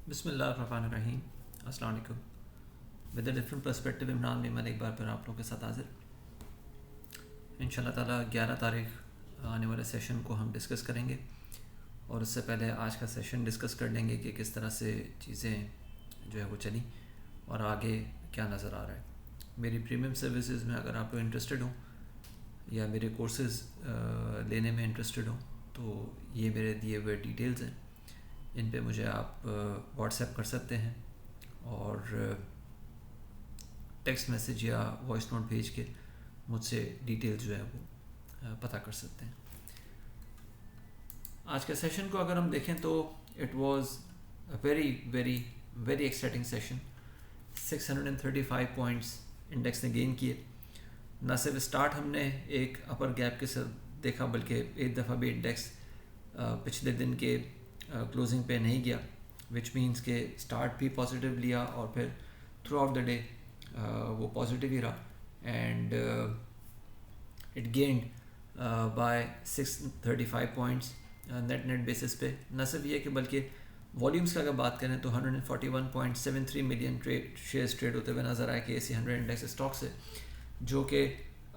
بسم اللہ الرحمن الرحیم. السلام علیکم. With a different perspective Imran Memon ایک بار پھر آپ لوگوں کے ساتھ حاضر. ان شاء اللہ تعالیٰ 11 تاریخ آنے والے سیشن کو ہم ڈسکس کریں گے، اور اس سے پہلے آج کا سیشن ڈسکس کر لیں گے کہ کس طرح سے چیزیں جو ہے وہ چلیں اور آگے کیا نظر آ رہا ہے. میری پریمیم سروسز میں اگر آپ انٹرسٹڈ ہوں یا میرے کورسز لینے میں انٹرسٹڈ ہوں تو یہ میرے دیے ہوئے ڈیٹیلز ہیں، ان پہ مجھے آپ واٹس ایپ کر سکتے ہیں اور ٹیکسٹ میسیج یا وائس نوٹ بھیج کے مجھ سے ڈیٹیل جو ہے وہ پتہ کر سکتے ہیں. آج کے سیشن کو اگر ہم دیکھیں تو it was a very very very exciting session. 635 points index نے گین کیے. نہ صرف اسٹارٹ ہم نے ایک اپر گیپ کے ساتھ دیکھا بلکہ ایک دفعہ بھی انڈیکس پچھلے دن کے کلوزنگ پہ نہیں گیا، وچ مینس کہ اسٹارٹ بھی پازیٹیو لیا اور پھر تھرو آؤٹ دا ڈے وہ پازیٹیو ہی رہا، and it gained by 635 points net basis پہ. نہ صرف یہ کہ بلکہ والیومس کا اگر بات کریں تو 141.73 ملین شیئرز ٹریڈ ہوتے ہوئے نظر آئے کہ اے سی 100 انڈیکس اسٹاک سے، جو کہ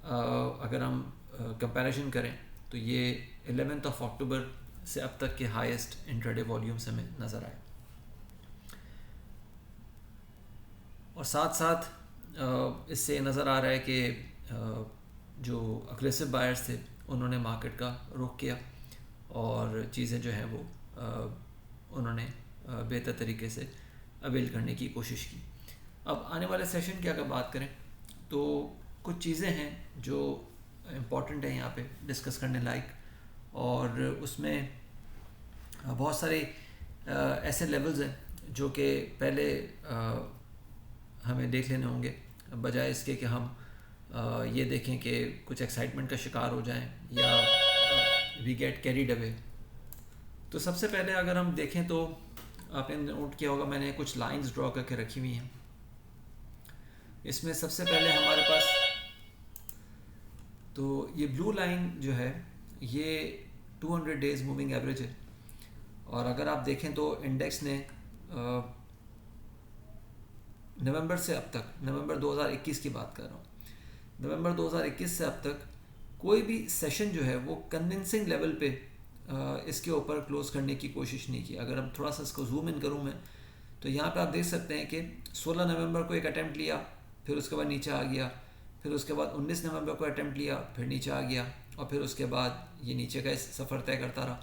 اگر ہم کمپیریزن کریں تو یہ 11 اکتوبر سے اب تک کے ہائیسٹ انٹراڈے والیومس ہمیں نظر آئے. اور ساتھ ساتھ اس سے نظر آ رہا ہے کہ جو اگریسو بائرز تھے انہوں نے مارکیٹ کا رخ کیا اور چیزیں جو ہیں وہ انہوں نے بہتر طریقے سے اویل کرنے کی کوشش کی. اب آنے والے سیشن کی اگر بات کریں تو کچھ چیزیں ہیں جو امپورٹنٹ ہیں یہاں پہ ڈسکس کرنے لائق، اور اس میں بہت سارے ایسے لیولز ہیں جو کہ پہلے ہمیں دیکھ لینے ہوں گے، بجائے اس کے کہ ہم یہ دیکھیں کہ کچھ ایکسائٹمنٹ کا شکار ہو جائیں یا وی گیٹ کیریڈ اوے. تو سب سے پہلے اگر ہم دیکھیں تو آپ نے نوٹ کیا ہوگا میں نے کچھ لائنز ڈرا کر کے رکھی ہوئی ہیں. اس میں سب سے پہلے ہمارے پاس تو یہ بلو لائن جو ہے یہ 200 ڈیز موونگ ایوریج ہے، اور اگر آپ دیکھیں تو انڈیکس نے نومبر سے اب تک، نومبر 2021 کی بات کر رہا ہوں، نومبر 2021 سے اب تک کوئی بھی سیشن جو ہے وہ کنونسنگ لیول پہ اس کے اوپر کلوز کرنے کی کوشش نہیں کی. اگر ہم تھوڑا سا اس کو زوم ان کروں میں تو یہاں پہ آپ دیکھ سکتے ہیں کہ 16 نومبر کو ایک اٹیمپٹ لیا، پھر اس کے بعد نیچے آ گیا، پھر اس کے بعد 19 نومبر کو اٹیمپٹ لیا، پھر نیچے آ گیا، اور پھر اس کے بعد یہ نیچے کا سفر طے کرتا رہا.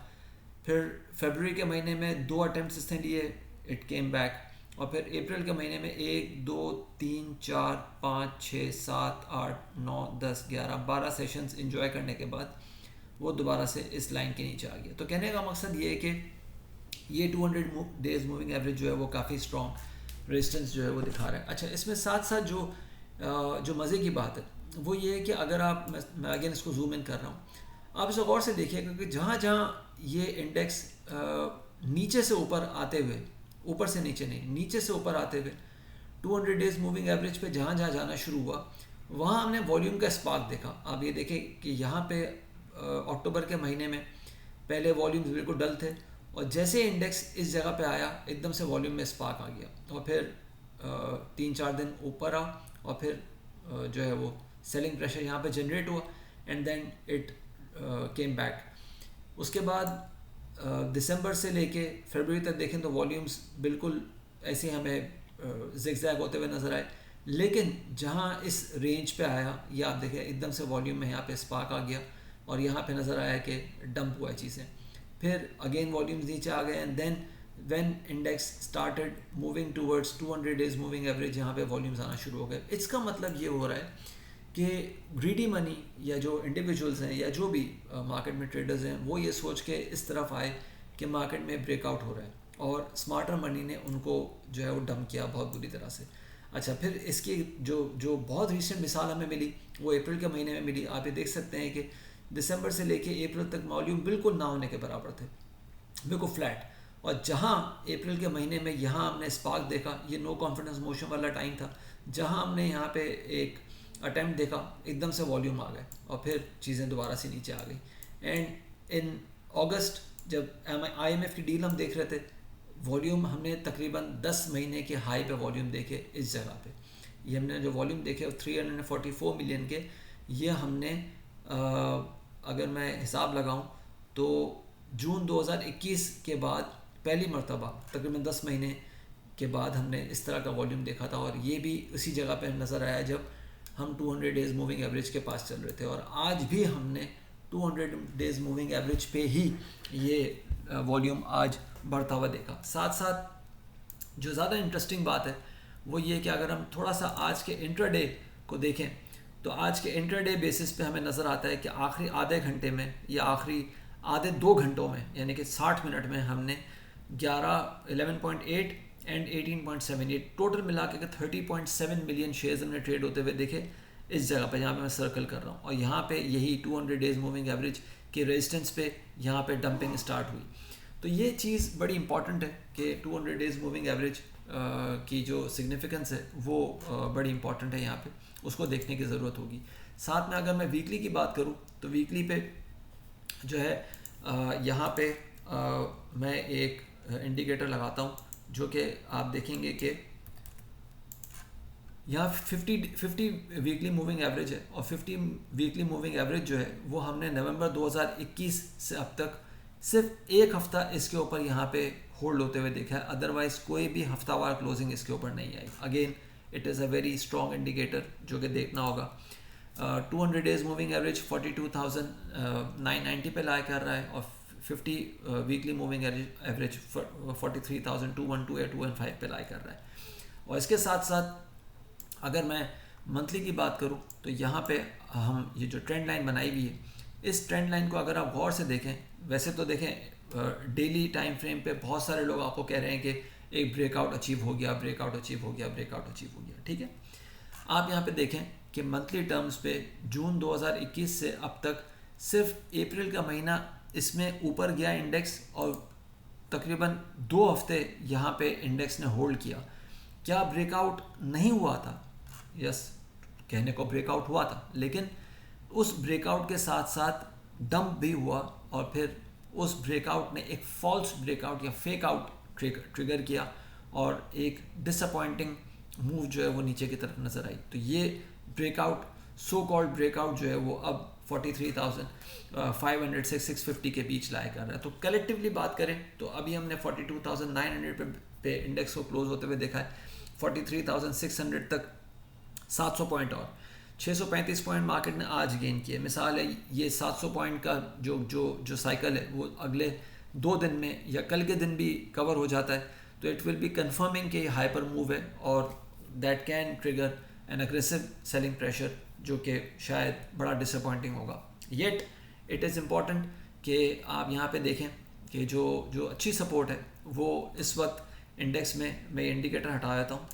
پھر فیبروری کے مہینے میں 2 اٹیمپٹس اس نے لیے، اٹ کیم بیک، اور پھر اپریل کے مہینے میں 1 2 3 4 5 6 7 8 9 10 11 12 سیشنز انجوائے کرنے کے بعد وہ دوبارہ سے اس لائن کے نیچے آ گیا. تو کہنے کا مقصد یہ ہے کہ یہ 200 ڈیز موونگ ایوریج جو ہے وہ کافی اسٹرانگ ریزسٹنس جو ہے وہ دکھا رہا ہے. اچھا، اس میں ساتھ ساتھ جو مزے کی بات ہے وہ یہ ہے کہ اگر آپ، میں اگین اس کو زوم ان کر رہا ہوں، آپ اسے غور سے دیکھیے گا کہ جہاں جہاں یہ انڈیکس نیچے سے اوپر آتے ہوئے، اوپر سے نیچے نہیں، نیچے سے اوپر آتے ہوئے 200 ڈیز موونگ ایوریج پہ جہاں جہاں جانا شروع ہوا وہاں ہم نے والیوم کا اسپارک دیکھا. آپ یہ دیکھیں کہ یہاں پہ اکتوبر کے مہینے میں پہلے والیومز بالکل ڈل تھے، اور جیسے انڈیکس اس جگہ پہ آیا ایک دم سے والیوم میں اسپارک آ گیا، اور پھر 3-4 دن اوپر آ، اور پھر جو ہے وہ سیلنگ پریشر یہاں پہ جنریٹ ہوا، and then it came back. اس کے بعد دسمبر سے لے کے فروری تک دیکھیں تو والیومز بالکل ایسے ہمیں زگ زیگ ہوتے ہوئے نظر آئے، لیکن جہاں اس رینج پہ آیا یہ آپ دیکھیں ایک دم سے والیوم میں یہاں پہ اسپارک آ گیا، اور یہاں پہ نظر آیا کہ ڈمپ ہوا چیزیں. پھر اگین والیومز نیچے آ گئے، and then when index started moving towards 200 days moving average, یہاں پہ والیومز آنا شروع ہو گئے. اس کا مطلب یہ ہو رہا ہے کہ گریڈی منی یا جو انڈیویجولز ہیں یا جو بھی مارکیٹ میں ٹریڈرز ہیں وہ یہ سوچ کے اس طرف آئے کہ مارکیٹ میں بریک آؤٹ ہو رہا ہے، اور اسمارٹر منی نے ان کو جو ہے وہ ڈمپ کیا بہت بری طرح سے. اچھا، پھر اس کی جو بہت ریسنٹ مثال ہمیں ملی وہ اپریل کے مہینے میں ملی. آپ یہ دیکھ سکتے ہیں کہ دسمبر سے لے کے اپریل تک والیوم بالکل نہ ہونے کے برابر تھے، بالکل فلیٹ. اور جہاں اپریل کے مہینے میں یہاں ہم نے اسپارک دیکھا، یہ نو کانفیڈنس موشن والا ٹائم تھا، جہاں ہم نے یہاں پہ ایک اٹیمپٹ دیکھا ایک دم سے والیوم آ گئے، اور پھر چیزیں دوبارہ سے نیچے آ گئی. اینڈ ان اگست جب آئی ایم ایف کی ڈیل ہم دیکھ رہے تھے ولیوم ہم نے تقریباً 10 مہینے کے ہائی پہ ولیوم دیکھے اس جگہ پہ. یہ ہم نے جو ولیوم دیکھے 344 ملین کے, یہ ہم نے اگر میں حساب لگاؤں تو جون 2021 کے بعد پہلی مرتبہ تقریباً 10 مہینے کے بعد ہم نے اس طرح کا ولیوم دیکھا تھا, اور یہ بھی اسی جگہ پہ نظر آیا جب ہم 200 ڈیز موونگ ایوریج کے پاس چل رہے تھے, اور آج بھی ہم نے 200 ڈیز موونگ ایوریج پہ ہی یہ والیوم آج بڑھتا ہوا دیکھا. ساتھ ساتھ جو زیادہ انٹرسٹنگ بات ہے وہ یہ کہ اگر ہم تھوڑا سا آج کے انٹر ڈے کو دیکھیں تو آج کے انٹر ڈے بیسس پہ ہمیں نظر آتا ہے کہ آخری آدھے گھنٹے میں یا آخری آدھے 2 گھنٹوں میں یعنی کہ 60 منٹ میں ہم نے 11.8 اینڈ 18.7 یہ ٹوٹل ملا کے 30.7 ملین شیئرز ہم نے ٹریڈ ہوتے ہوئے دیکھے اس جگہ پہ جہاں پہ میں سرکل کر رہا ہوں, اور یہاں پہ یہی 200 ڈیز موونگ ایوریج کے ریزسٹنس پہ یہاں پہ ڈمپنگ سٹارٹ ہوئی. تو یہ چیز بڑی امپورٹنٹ ہے کہ 200 ڈیز موونگ ایوریج کی جو سگنیفیکنس ہے وہ بڑی امپورٹنٹ ہے, یہاں پہ اس کو دیکھنے کی ضرورت ہوگی. ساتھ میں اگر میں ویکلی کی بات کروں تو ویکلی پہ جو ہے یہاں پہ میں ایک انڈیکیٹر لگاتا ہوں جو کہ آپ دیکھیں گے کہ یہاں 50 ویکلی موونگ ایوریج ہے, اور 50 ویکلی موونگ ایوریج جو ہے وہ ہم نے نومبر 2021 سے اب تک صرف ایک ہفتہ اس کے اوپر یہاں پہ ہولڈ ہوتے ہوئے دیکھا ہے, ادروائز کوئی بھی ہفتہ وار کلوزنگ اس کے اوپر نہیں آئی. Again it is a very strong indicator جو کہ دیکھنا ہوگا. 200 ڈیز موونگ ایوریج 42,990 پہ لائے کر رہا ہے, اور 50 ویکلی موونگ ایوریج 43,212 یا 215 پہ لائے کر رہا ہے. اور اس کے ساتھ ساتھ اگر میں منتھلی کی بات کروں تو یہاں پہ ہم یہ جو ٹرینڈ لائن بنائی ہوئی ہے اس ٹرینڈ لائن کو اگر آپ غور سے دیکھیں, ویسے تو دیکھیں ڈیلی ٹائم فریم پہ بہت سارے لوگ آپ کو کہہ رہے ہیں کہ ایک بریک آؤٹ اچیو ہو گیا, بریک آؤٹ اچیو ہو گیا, بریک آؤٹ اچیو ہو گیا, ٹھیک ہے. آپ یہاں پہ دیکھیں کہ منتھلی ٹرمز پہ جون 2021 سے اب تک صرف اپریل کا مہینہ اس میں اوپر گیا انڈیکس, اور تقریباً 2 ہفتے یہاں پہ انڈیکس نے ہولڈ کیا. کیا بریک آؤٹ نہیں ہوا تھا؟ یس, کہنے کو بریک آؤٹ ہوا تھا, لیکن اس بریک آؤٹ کے ساتھ ساتھ ڈمپ بھی ہوا, اور پھر اس بریک آؤٹ نے ایک فالس بریک آؤٹ یا فیک آؤٹ ٹریگر کیا, اور ایک ڈس اپوائنٹنگ موو جو ہے وہ نیچے کی طرف نظر آئی. تو یہ break out so called break out جو ہے وہ اب 43,500 سے 650 کے بیچ لائے کر رہا ہے. تو کلیکٹیولی بات کریں تو ابھی ہم نے 42,900 پہ انڈیکس کو کلوز ہوتے ہوئے دیکھا ہے, 43,600 تک 700 پوائنٹ اور 635 پوائنٹ مارکیٹ نے آج گین کیے. مثال ہے یہ 700 پوائنٹ کا جو سائیکل ہے وہ اگلے 2 دن میں یا کل کے دن بھی کور ہو جاتا ہے, تو اٹ ول بی کنفرمنگ کہ یہ ہائپر موو ہے, اور that can trigger an aggressive selling pressure جو کہ شاید بڑا ڈس اپوائنٹنگ ہوگا. یٹ اٹ از امپورٹنٹ کہ آپ یہاں پہ دیکھیں کہ جو اچھی سپورٹ ہے وہ اس وقت انڈیکس میں یہ انڈیکیٹر ہٹا دیتا ہوں,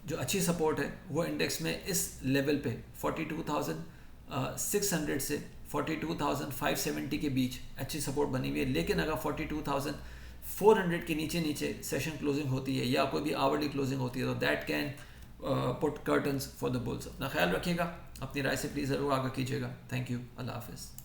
جو اچھی سپورٹ ہے وہ انڈیکس میں اس لیول پہ 42,600 سے 42,570 کے بیچ اچھی سپورٹ بنی ہوئی ہے. لیکن اگر 42,400 کے نیچے سیشن کلوزنگ ہوتی ہے یا کوئی بھی آورلی کلوزنگ ہوتی ہے تو that can put curtains for the bowls. اپنا خیال رکھیے گا, اپنی رائے سے پلیز ضرور آگاہ کیجیے گا. تھینک یو, اللہ حافظ.